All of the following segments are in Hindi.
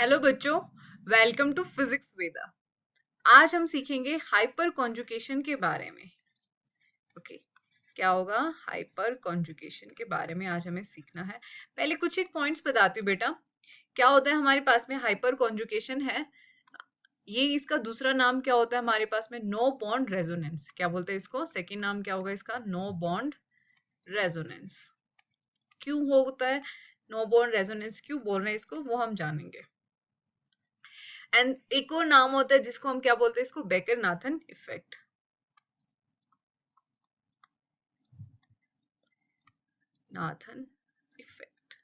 हेलो बच्चों, वेलकम टू फिजिक्स वेदा। आज हम सीखेंगे हाइपर कॉन्जुगेशन के बारे में। ओके, क्या होगा? हाइपर कॉन्जुगेशन के बारे में आज हमें सीखना है। पहले कुछ एक पॉइंट्स बताती हूँ बेटा। क्या होता है हमारे पास में हाइपर कॉन्जुगेशन है, ये इसका दूसरा नाम क्या होता है हमारे पास में? No bond resonance. क्या बोलते हैं इसको? सेकेंड नाम क्या होगा इसका? No bond resonance. क्यों होता है नो बॉन्ड रेजोनेंस, क्यों बोल रहे हैं इसको, वो हम जानेंगे। एंड एक और नाम होता है जिसको हम क्या बोलते हैं? इसको baker Nathan effect. Nathan effect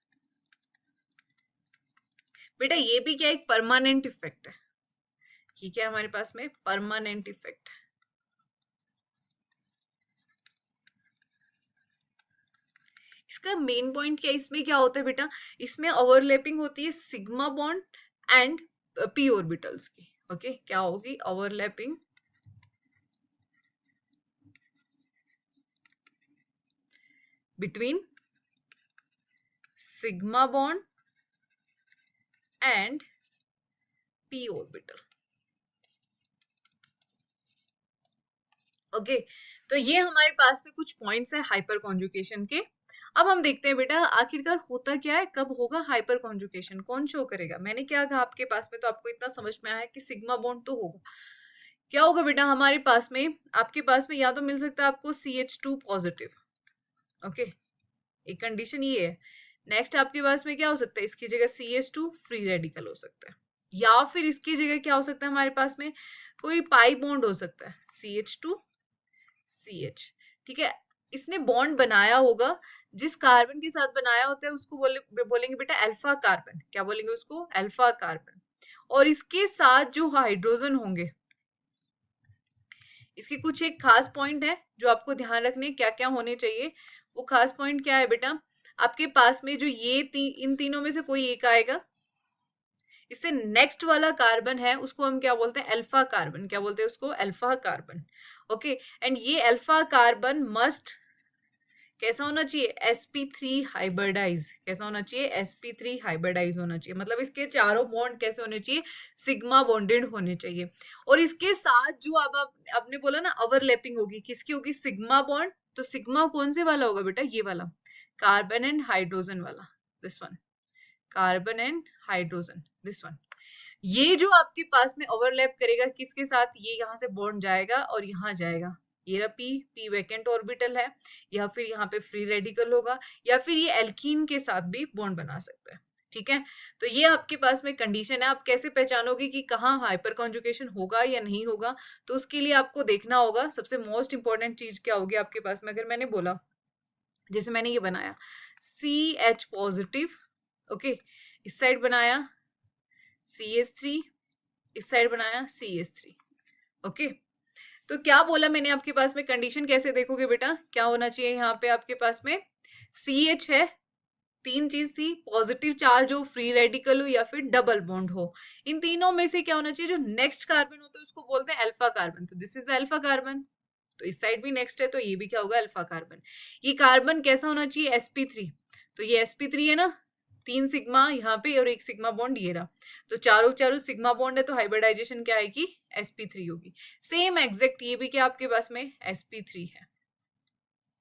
बेटा, ये भी क्या एक परमानेंट इफेक्ट है। ठीक है, हमारे पास में परमानेंट इफेक्ट है। इसका मेन पॉइंट क्या, इसमें क्या होता है बेटा? इसमें ओवरलैपिंग होती है sigma bond and P orbitals की। ओके, क्या होगी? Overlapping between sigma bond and P orbital. Okay, तो ये हमारे पास में कुछ पॉइंट्स है हाइपर कॉन्जुगेशन के। अब हम देखते हैं बेटा आखिरकार होता क्या है, कब होगा हाइपर कॉन्जुगेशन, कौन शो करेगा। मैंने क्या कहा आपके पास में, तो आपको इतना समझ में आया कि सिग्मा बॉन्ड तो होगा। क्या होगा बेटा हमारे पास में? आपके पास में या तो मिल सकता है आपको CH2 पॉजिटिव। ओके, एक कंडीशन ये है। नेक्स्ट आपके पास में क्या हो सकता है? इसकी जगह CH2 फ्री रेडिकल हो सकता है, या फिर इसकी जगह क्या हो सकता है हमारे पास में? कोई पाई बॉन्ड हो सकता है, CH2 CH। ठीक है, इसने बॉन्ड बनाया होगा, जिस कार्बन के साथ बनाया होता है उसको बोलेंगे बेटा अल्फा कार्बन। क्या बोलेंगे उसको? Alpha carbon. और इसके साथ जो हाइड्रोजन होंगे, इसके कुछ एक खास पॉइंट है जो आपको ध्यान रखने क्या क्या होने चाहिए। वो खास पॉइंट क्या है बेटा? आपके पास में जो ये इन तीनों में से कोई एक आएगा, इससे नेक्स्ट वाला कार्बन है उसको हम क्या बोलते हैं? Alpha carbon. क्या बोलते हैं उसको? Alpha carbon. ओके, एंड ये अल्फा कार्बन मस्ट कैसा होना चाहिए? sp3 hybridise. कैसा होना चाहिए? sp3 हाइब्रिडाइज होना चाहिए। मतलब इसके चारों बॉन्ड कैसे होने चाहिए? सिग्मा बॉन्डेड होने चाहिए। और इसके साथ जो अब आपने बोला ना ओवरलैपिंग होगी, किसकी होगी? Sigma bond. तो सिग्मा कौन से वाला होगा बेटा? ये वाला, कार्बन एंड हाइड्रोजन वाला, this one. Carbon and hydrogen, this one. ये जो आपके पास में ओवरलैप करेगा किसके साथ? ये यहाँ से बॉन्ड जाएगा और यहाँ जाएगा। ये रहा पी, पी वैकेंट ऑर्बिटल है, या फिर यहाँ पे फ्री रेडिकल होगा, या फिर ये एल्कीन के साथ भी बॉन्ड बना सकता है। ठीक है, तो ये आपके पास में कंडीशन है। आप कैसे पहचानोगे कि कहाँ हाइपर कॉन्जुगेशन होगा या नहीं होगा? तो उसके लिए आपको देखना होगा, सबसे मोस्ट इंपॉर्टेंट चीज क्या होगी आपके पास में? अगर मैंने बोला, जैसे मैंने ये बनाया CH पॉजिटिव, ओके, इस साइड बनाया CH3, इस साइड बनाया CH3। ओके, तो क्या बोला मैंने आपके पास में? कंडीशन कैसे देखोगे बेटा? क्या होना चाहिए यहाँ पे आपके पास में? CH है, तीन चीज थी, पॉजिटिव चार्ज हो, फ्री रेडिकल हो, या फिर डबल बॉन्ड हो। इन तीनों में से क्या होना चाहिए? जो नेक्स्ट कार्बन होता है उसको बोलते हैं अल्फा कार्बन। तो this is the alpha carbon. तो इस साइड भी नेक्स्ट है, तो ये भी क्या होगा? Alpha carbon. ये कार्बन कैसा होना चाहिए? sp3। तो ये sp3 है ना, तीन सिग्मा यहाँ पे और एक सिग्मा बॉन्ड ये रहा। तो चारों चारों सिग्मा बॉन्ड है, तो हाइब्रिडाइजेशन क्या आएगी? sp3 होगी। सेम एग्जैक्ट ये भी क्या आपके पास में? sp3 है।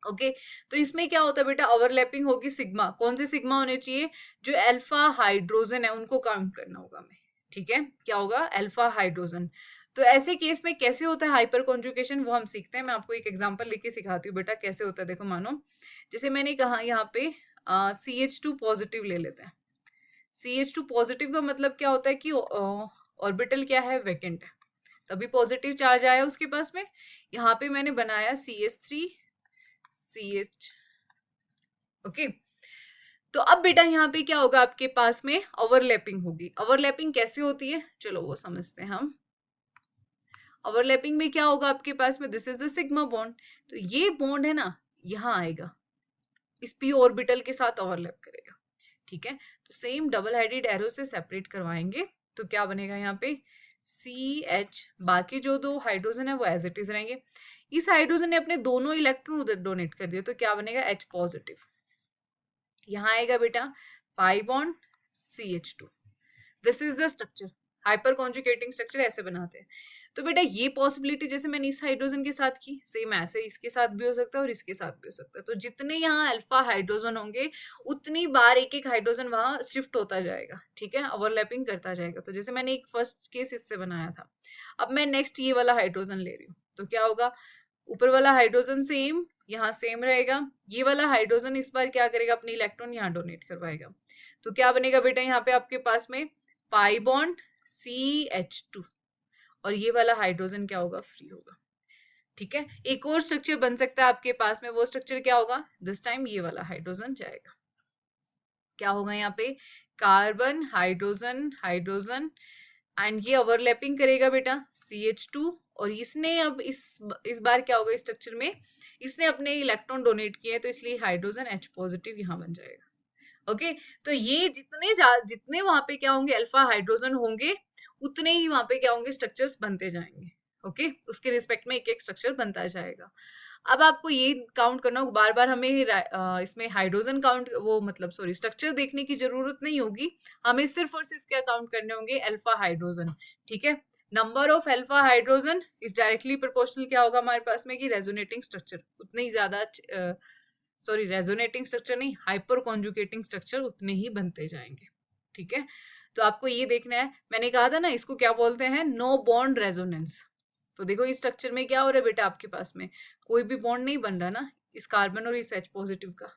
ओके, तो इसमें क्या होता है बेटा? ओवरलैपिंग होगी सिग्मा। कौन से सिग्मा होने चाहिए? जो अल्फा हाइड्रोजन है उनको काउंट करना होगा हमें। ठीक है, क्या होगा? Alpha hydrogen. तो ऐसे केस में कैसे होता है हाइपर कॉन्जुगेशन, वो हम सीखते हैं। मैं आपको एक एग्जांपल लेके सिखाती हूँ बेटा कैसे होता है। देखो, मानो जैसे मैंने कहा यहाँ पे CH2 पॉजिटिव ले लेते हैं। CH2 पॉजिटिव का मतलब क्या होता है कि ऑर्बिटल क्या है? वैकेंट है, तभी पॉजिटिव चार्ज आया उसके पास में। यहाँ पे मैंने बनाया CH3 CH। ओके, तो अब बेटा यहाँ पे क्या होगा आपके पास में? ओवरलैपिंग होगी। ओवरलैपिंग कैसे होती है, चलो वो समझते हैं हम। ओवरलैपिंग में क्या होगा आपके पास में? This is the sigma bond. तो ये बॉन्ड है ना, यहाँ आएगा, इस पी ऑर्बिटल के साथ ओवरलैप करेगा। ठीक है, तो सेम डबल हेडेड एरो से सेपरेट करवाएंगे, तो क्या बनेगा यहाँ पे? CH। बाकी जो दो हाइड्रोजन है वो एज इट इज रहेंगे। इस हाइड्रोजन ने अपने दोनों इलेक्ट्रॉन उधर डोनेट कर दिए, तो क्या बनेगा? H positive. यहाँ आएगा बेटा pi bond CH2। This is the structure, hyper conjugating structure ऐसे बनाते हैं। तो बेटा ये पॉसिबिलिटी जैसे मैंने इस हाइड्रोजन के साथ की, सेम ऐसे इसके साथ भी हो सकता है और इसके साथ भी हो सकता है। तो जितने यहाँ अल्फा हाइड्रोजन होंगे उतनी बार एक एक हाइड्रोजन वहां शिफ्ट होता जाएगा, ठीक है, ओवरलैपिंग करता जाएगा। तो जैसे मैंने एक फर्स्ट केस इससे बनाया था, अब मैं नेक्स्ट ये वाला हाइड्रोजन ले रही हूँ, तो क्या होगा, ऊपर वाला हाइड्रोजन सेम यहाँ सेम रहेगा, ये वाला हाइड्रोजन इस बार क्या करेगा, अपनी इलेक्ट्रॉन यहाँ डोनेट करवाएगा। तो क्या बनेगा बेटा यहाँ पे आपके पास में पाई बॉन्ड CH2 और ये वाला हाइड्रोजन क्या होगा, फ्री होगा, ठीक है। एक और स्ट्रक्चर बन सकता है आपके पास में, वो स्ट्रक्चर क्या होगा, दिस टाइम ये वाला हाइड्रोजन जाएगा, क्या होगा यहाँ पे कार्बन हाइड्रोजन हाइड्रोजन एंड ये ओवरलैपिंग करेगा बेटा CH2 और इसने अब इस बार क्या होगा, इस स्ट्रक्चर में इसने अपने इलेक्ट्रॉन डोनेट किए तो इसलिए हाइड्रोजन H पॉजिटिव यहाँ बन जाएगा। ओके तो ये जितने वहां पे क्या होंगे अल्फा हाइड्रोजन होंगे उतने ही वहां पे क्या होंगे स्ट्रक्चर्स बनते जाएंगे। ओके उसके रिस्पेक्ट में एक एक स्ट्रक्चर बनता जाएगा। अब आपको ये काउंट करना होगा, बार बार हमें इसमें हाइड्रोजन काउंट वो मतलब सॉरी स्ट्रक्चर देखने की जरूरत नहीं होगी, हमें सिर्फ और सिर्फ क्या काउंट करने होंगे अल्फा हाइड्रोजन, ठीक है। Number of alpha hydrogen is directly proportional क्या होगा हमारे पास में कि रेजोनेटिंग स्ट्रक्चर उतने ही ज्यादा सॉरी रेजोनेटिंग स्ट्रक्चर नहीं हाइपर कॉन्जुगेटिंग स्ट्रक्चर उतने ही बनते जाएंगे, ठीक है। तो आपको ये देखना है, मैंने कहा था ना इसको क्या बोलते हैं, नो बॉन्ड रेजोनेंस। तो देखो इस स्ट्रक्चर में क्या हो रहा है बेटा, आपके पास में कोई भी बॉन्ड नहीं बन रहा ना इस कार्बन और इस H पॉजिटिव का,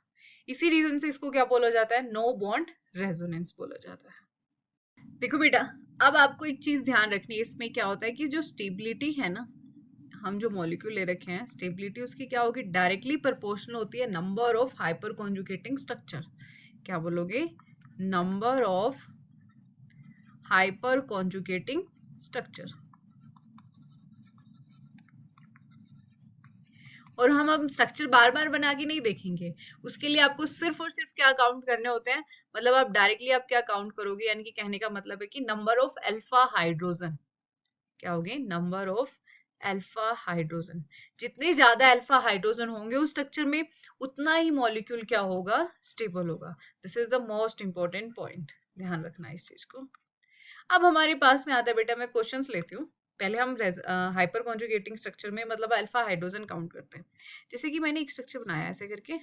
इसी रीजन से इसको क्या बोला जाता है, नो बॉन्ड रेजोनेंस बोला जाता है। देखो बेटा अब आपको एक चीज ध्यान रखनी है, इसमें क्या होता है कि जो स्टेबिलिटी है ना, हम जो मॉलिक्यूल ले रखे हैं स्टेबिलिटी उसकी क्या होगी, डायरेक्टली प्रोपोर्शनल होती है number of hyper conjugating structure. क्या बोलोगे, number of hyper conjugating structure. और हम अब स्ट्रक्चर बार बार बना के नहीं देखेंगे, उसके लिए आपको सिर्फ और सिर्फ क्या काउंट करने होते हैं, मतलब आप डायरेक्टली आप क्या काउंट करोगे, यानी कि कहने का मतलब है कि नंबर ऑफ अल्फा हाइड्रोजन, क्या होगे नंबर ऑफ अल्फा हाइड्रोजन। जितने ज्यादा अल्फा हाइड्रोजन होंगे उस स्ट्रक्चर में उतना ही मॉलिक्यूल क्या होगा, स्टेबल होगा। This is the most important point, ध्यान रखना इस चीज को। अब हमारे पास में आता है बेटा, मैं क्वेश्चंस लेती हूँ। पहले हम हाइपर कॉन्जुगेटिंग स्ट्रक्चर में मतलब अल्फा हाइड्रोजन काउंट करते हैं। जैसे कि मैंने एक स्ट्रक्चर बनाया ऐसे करके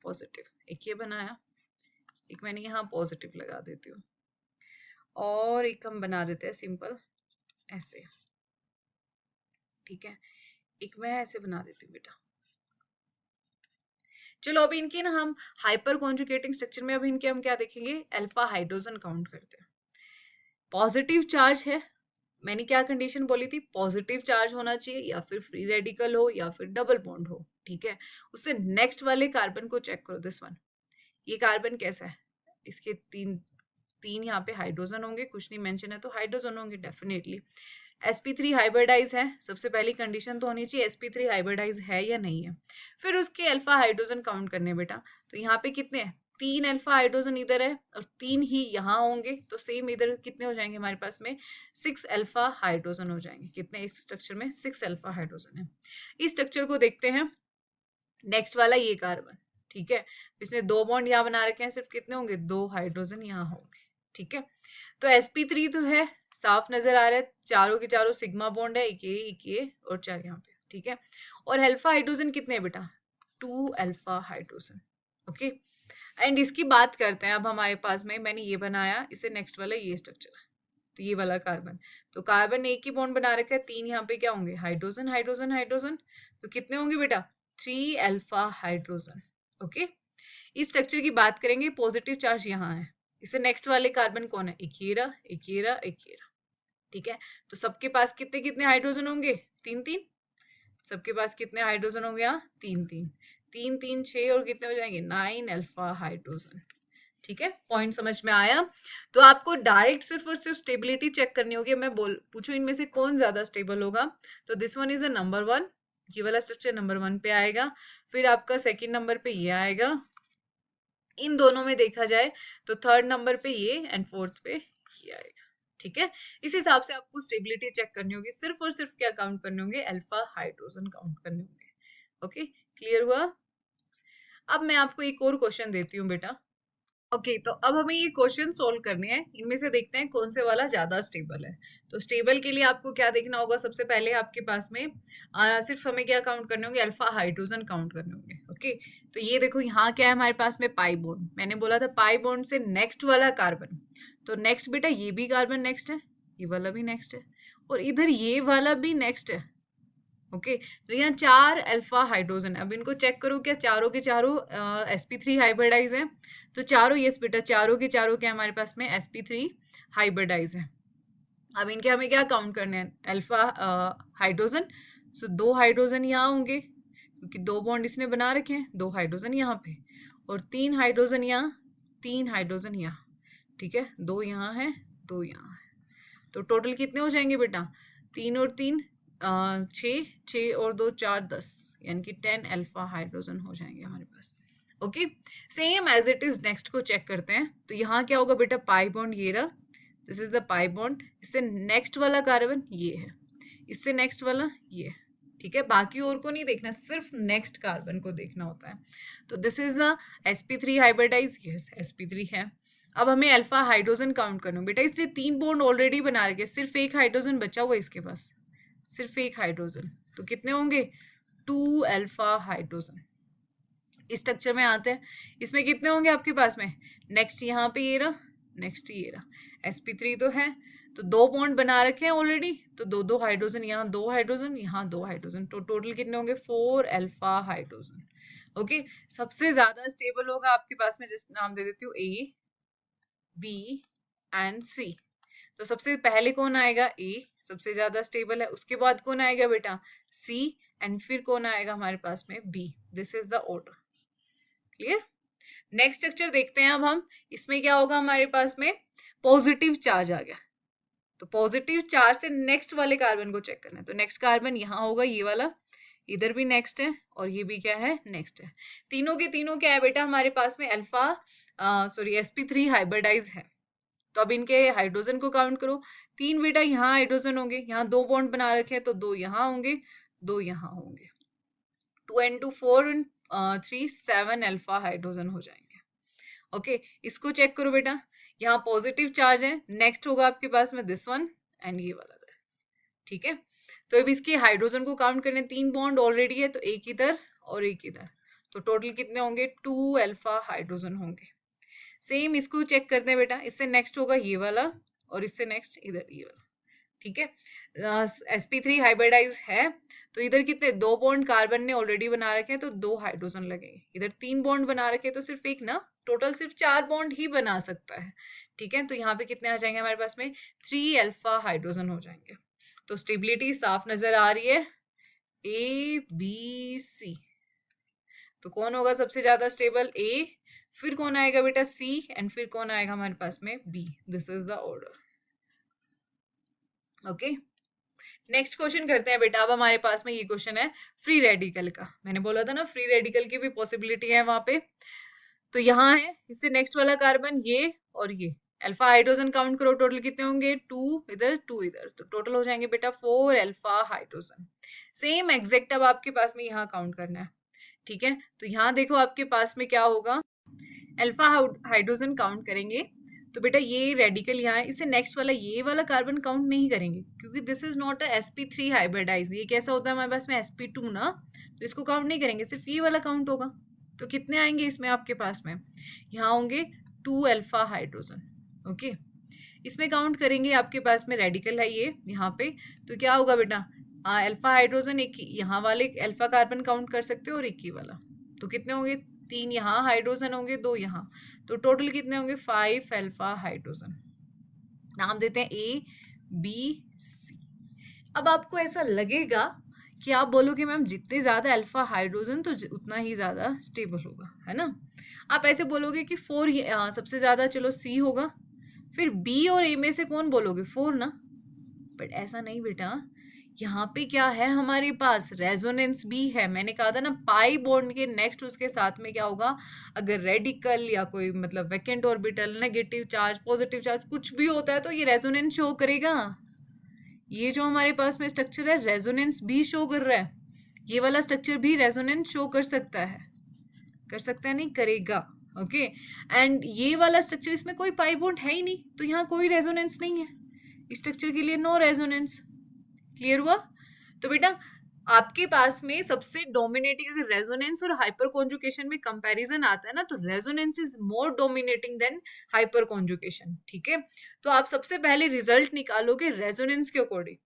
पॉजिटिव, एक ये बनाया, एक मैंने यहाँ पॉजिटिव लगा देती हूँ और एक हम बना देते हैं सिंपल ऐसे, ठीक है, एक मैं ऐसे बना देती हूँ बेटा। चलो अभी इनके ना हम हाइपर कॉन्जुगेटिंग स्ट्रक्चर में अभी इनके हम क्या देखेंगे, अल्फा हाइड्रोजन काउंट करते हैं। पॉजिटिव चार्ज है, मैंने क्या कंडीशन बोली थी, पॉजिटिव चार्ज होना चाहिए या फिर फ्री रेडिकल हो या फिर डबल बॉन्ड हो, ठीक है। उससे नेक्स्ट वाले कार्बन को चेक करो, दिस वन, ये कार्बन कैसा है, इसके तीन तीन यहाँ पे हाइड्रोजन होंगे, कुछ नहीं मेंशन है तो हाइड्रोजन होंगे डेफिनेटली। sp3 हाइब्रिडाइज है, सबसे पहली कंडीशन तो होनी चाहिए sp3 हाइब्रिडाइज है या नहीं है। फिर उसके अल्फा हाइड्रोजन काउंट करने बेटा, तो यहाँ पे कितने हैं, 3 अल्फा हाइड्रोजन इधर है और 3 ही यहाँ होंगे, तो सेम इधर कितने हो जाएंगे हमारे पास में 6 अल्फा हाइड्रोजन हो जाएंगे। कितने इस स्ट्रक्चर में 6 अल्फा हाइड्रोजन है। इस स्ट्रक्चर को देखते हैं, नेक्स्ट वाला ये कार्बन, ठीक है, इसने 2 बॉन्ड यहाँ बना रखे हैं, सिर्फ कितने होंगे 2 हाइड्रोजन यहाँ होंगे, ठीक है। तो sp3 तो है, साफ नजर आ रहा है, चारों के चारों सिग्मा बॉन्ड है, एक ये और 4 यहाँ पे, ठीक है। और अल्फा हाइड्रोजन कितने हैं बेटा, 2 अल्फा हाइड्रोजन, ओके। एंड इसकी बात करते हैं, अब हमारे पास में मैंने ये बनाया, इसे नेक्स्ट वाला ये स्ट्रक्चर है, तो ये वाला कार्बन, तो कार्बन एक ही बॉन्ड बना रखा है, 3 यहाँ पे क्या होंगे हाइड्रोजन हाइड्रोजन हाइड्रोजन, तो कितने होंगे बेटा 3 अल्फा हाइड्रोजन, ओके। इस स्ट्रक्चर की बात करेंगे, पॉजिटिव चार्ज यहाँ है, इसे नेक्स्ट वाले कार्बन कौन है, एक ये रहा एक ये रहा एक ये रहा, ठीक है। तो सबके पास कितने कितने हाइड्रोजन होंगे, 3 3, सबके पास कितने हाइड्रोजन होंगे यहाँ 3 3 3 3 6 और कितने हो जाएंगे 9 अल्फा हाइड्रोजन, ठीक है। पॉइंट समझ में आया। तो आपको डायरेक्ट सिर्फ और सिर्फ स्टेबिलिटी चेक करनी होगी, मैं पूछूं इनमें से कौन ज्यादा स्टेबल होगा, तो this one is a number 1, ये वाला स्ट्रक्चर नंबर 1 पे आएगा, फिर आपका सेकंड नंबर पे ये आएगा, इन दोनों में देखा जाए तो थर्ड नंबर पे ये एंड फोर्थ पे ये आएगा, ठीक है। इस हिसाब से आपको स्टेबिलिटी चेक करनी होगी, सिर्फ और सिर्फ क्या काउंट करने होंगे अल्फा हाइड्रोजन काउंट करने होंगे, ओके। क्लियर हुआ। अब मैं आपको एक और क्वेश्चन देती हूँ बेटा, ओके तो अब हमें ये क्वेश्चन सोल्व करने हैं, इनमें से देखते हैं कौन से वाला ज्यादा स्टेबल है। तो स्टेबल के लिए आपको क्या देखना होगा, सबसे पहले आपके पास में सिर्फ हमें क्या काउंट करने होंगे, अल्फा हाइड्रोजन काउंट करने होंगे। ओके तो ये देखो यहाँ क्या है हमारे पास में, पाई बॉन्ड। मैंने बोला था पाई बॉन्ड से नेक्स्ट वाला कार्बन, तो नेक्स्ट बेटा ये भी कार्बन नेक्स्ट है, ये वाला भी नेक्स्ट है, और इधर ये वाला भी नेक्स्ट है। ओके तो यहाँ 4 अल्फा हाइड्रोजन है। अब इनको चेक करो, क्या चारों के चारों sp3 हाइब्रिडाइज हैं? तो चारों, यस बेटा, चारों के चारों क्या हमारे पास में sp3 हाइब्रिडाइज है। अब इनके हमें क्या काउंट करने हैं, अल्फा हाइड्रोजन। सो 2 हाइड्रोजन यहाँ होंगे क्योंकि 2 बॉन्ड इसने बना रखे हैं, 2 हाइड्रोजन यहाँ पे, और 3 हाइड्रोजन यहाँ, 3 हाइड्रोजन यहाँ। ठीक है, 2 यहाँ है, 2 यहाँ है, तो टोटल कितने हो जाएंगे बेटा, 3 और 3 6, 6 और 2 4 10, यानी कि 10 अल्फा हाइड्रोजन हो जाएंगे हमारे पास। Okay same as it is next को चेक करते हैं। तो यहाँ क्या होगा बेटा, पाई बॉन्ड ये रहा, this is the pi bond. इससे नेक्स्ट वाला कार्बन ये है, इससे नेक्स्ट वाला ये, ठीक है, बाकी और को नहीं देखना, सिर्फ नेक्स्ट कार्बन को देखना होता है। तो this is the sp3 hybridise, yes sp3 है। अब हमें अल्फा हाइड्रोजन काउंट करना बेटा, इसलिए 3 बॉन्ड ऑलरेडी बना रखे, सिर्फ एक हाइड्रोजन बचा हुआ इसके पास, सिर्फ एक हाइड्रोजन, तो कितने होंगे, 2 अल्फा हाइड्रोजन। इस स्ट्रक्चर में आते हैं, इसमें कितने होंगे आपके पास में, नेक्स्ट यहाँ पे ये रहा, नेक्स्ट ये रहा, sp3 तो है, तो 2 बॉन्ड बना रखे हैं ऑलरेडी, तो 2 हाइड्रोजन, यहाँ 2 हाइड्रोजन, यहाँ 2 हाइड्रोजन, तो टोटल कितने होंगे, 4 अल्फा हाइड्रोजन। ओके सबसे ज्यादा स्टेबल होगा आपके पास में, जिस नाम दे देती हूँ A, B एंड C। तो सबसे पहले कौन आएगा, A सबसे ज्यादा स्टेबल है, उसके बाद कौन आएगा बेटा, C, एंड फिर कौन आएगा हमारे पास में, B। This is the order, clear. Next structure देखते हैं अब हम, इसमें क्या होगा हमारे पास में, पॉजिटिव चार्ज आ गया, तो पॉजिटिव चार्ज से नेक्स्ट वाले कार्बन को चेक करना है। तो नेक्स्ट कार्बन यहाँ होगा, ये वाला, इधर भी नेक्स्ट है, और ये भी क्या है, नेक्स्ट है। तीनों के तीनों क्या है बेटा हमारे पास में, अल्फा sp3 हाइब्रिडाइज है। तो अब इनके हाइड्रोजन को काउंट करो, 3 बेटा यहाँ हाइड्रोजन होंगे, यहाँ 2 बॉन्ड बना रखे हैं, तो 2 यहाँ होंगे, 2 यहाँ होंगे, 2 and 2 4 and 3 7 अल्फा हाइड्रोजन हो जाएंगे। ओके इसको चेक करो बेटा, यहाँ पॉजिटिव चार्ज है, नेक्स्ट होगा आपके पास में दिस वन एंड ये वाला, ठीक है। तो अब इसके हाइड्रोजन को काउंट करने, 3 बॉन्ड ऑलरेडी है, तो एक इधर और एक इधर, तो टोटल कितने होंगे, 2 अल्फा हाइड्रोजन होंगे। सेम इसको चेक करते हैं बेटा, इससे नेक्स्ट होगा ये वाला, और इससे नेक्स्ट इधर ये वाला, ठीक है। sp3 हाइब्रिडाइज है, तो इधर कितने, 2 बॉन्ड कार्बन ने ऑलरेडी बना रखे हैं, तो 2 हाइड्रोजन लगेंगे, इधर 3 बॉन्ड बना रखे हैं, तो सिर्फ एक ना, टोटल सिर्फ 4 बॉन्ड ही बना सकता है, ठीक है। तो यहाँ पे कितने आ जाएंगे हमारे पास में, 3 अल्फा हाइड्रोजन हो जाएंगे। तो स्टेबिलिटी साफ नजर आ रही है, ABC। तो कौन होगा सबसे ज्यादा स्टेबल, A, फिर कौन आएगा बेटा, C, एंड फिर कौन आएगा हमारे पास में, B। This is the order. Okay next question करते हैं बेटा। अब हमारे पास में ये क्वेश्चन है फ्री रेडिकल का, मैंने बोला था ना फ्री रेडिकल की भी पॉसिबिलिटी है वहां पे। तो यहाँ है, इससे नेक्स्ट वाला कार्बन ये और ये, अल्फा हाइड्रोजन काउंट करो, टोटल कितने होंगे, 2 इधर 2 इधर, तो टोटल हो जाएंगे बेटा 4 अल्फा हाइड्रोजन। सेम एग्जैक्ट अब आपके पास में यहाँ काउंट करना है, ठीक है। तो यहाँ देखो आपके पास में क्या होगा, अल्फा हाइड्रोजन काउंट करेंगे, तो बेटा ये रेडिकल यहाँ है, इससे नेक्स्ट वाला ये वाला कार्बन काउंट नहीं करेंगे, क्योंकि this is not a sp3 hybridise, ये कैसा होता है हमारे पास में sp2 ना, तो इसको काउंट नहीं करेंगे, सिर्फ ये वाला काउंट होगा। तो कितने आएंगे इसमें आपके पास में, यहाँ होंगे 2 अल्फा हाइड्रोजन। ओके इसमें काउंट करेंगे, आपके पास में रेडिकल है ये यहाँ पे, तो क्या होगा बेटा, अल्फा हाइड्रोजन एक यहाँ वाले अल्फा कार्बन काउंट कर सकते हो, और एक ही वाला, तो कितने होंगे, 3 यहाँ हाइड्रोजन होंगे, 2 यहाँ, तो टोटल कितने होंगे, 5 अल्फा हाइड्रोजन। नाम देते हैं ABC। अब आपको ऐसा लगेगा कि आप बोलोगे मैम जितने ज्यादा अल्फा हाइड्रोजन तो उतना ही ज्यादा स्टेबल होगा, है ना। आप ऐसे बोलोगे कि 4 सबसे ज्यादा, चलो C होगा, फिर B और A में से कौन बोलोगे, 4 ना, बट ऐसा नहीं बेटा, यहाँ पे क्या है हमारे पास, रेजोनेंस भी है। मैंने कहा था ना पाई बॉन्ड के नेक्स्ट उसके साथ में क्या होगा, अगर रेडिकल या कोई मतलब vacant orbital, negative charge, positive charge कुछ भी होता है, तो ये रेजोनेंस शो करेगा। ये जो हमारे पास में स्ट्रक्चर है रेजोनेंस भी शो कर रहा है, ये वाला स्ट्रक्चर भी रेजोनेंस शो कर सकता है, कर सकता है नहीं, करेगा। ओके। एंड ये वाला स्ट्रक्चर, इसमें कोई पाई बॉन्ड है ही नहीं, तो यहाँ कोई रेजोनेंस नहीं है, इस स्ट्रक्चर के लिए नो रेजोनेंस। क्लियर हुआ? तो बेटा आपके पास में सबसे डोमिनेटिंग, अगर रेजोनेंस और हाइपर कॉन्जुगेशन में कंपैरिजन आता है ना, तो resonance is more dominating than hyper conjugation. ठीक है, तो आप सबसे पहले रिजल्ट निकालोगे रेजोनेंस के अकॉर्डिंग,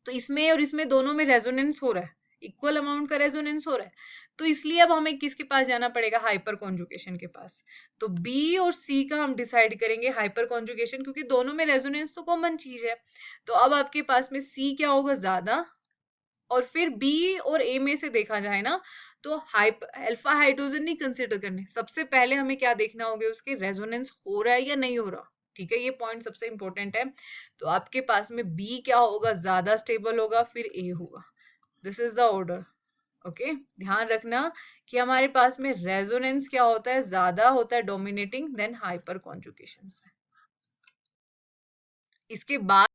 तो इसमें और इसमें दोनों में रेजोनेंस हो रहा है, इक्वल अमाउंट का रेजोनेंस हो रहा है, तो इसलिए अब हमें किसके पास जाना पड़ेगा, हाइपर कॉन्जुगेशन के पास। तो बी और सी का हम डिसाइड करेंगे हाइपर कॉन्जुगेशन, क्योंकि दोनों में रेजोनेंस तो कॉमन चीज है। तो अब आपके पास में सी क्या होगा, ज्यादा, और फिर बी और ए में से देखा जाए ना, तो अल्फा हाइड्रोजन नहीं कंसिडर करने, सबसे पहले हमें क्या देखना होगा, उसके रेजोनेंस हो रहा है या नहीं हो रहा। ठीक है, ये पॉइंट सबसे इंपॉर्टेंट है। तो आपके पास में बी क्या होगा, ज्यादा स्टेबल होगा, फिर ए होगा। This is the order. Okay, ध्यान रखना कि हमारे पास में रेजोनेंस क्या होता है, ज्यादा होता है, डोमिनेटिंग देन हाइपर कॉन्जुगेशन से। इसके बाद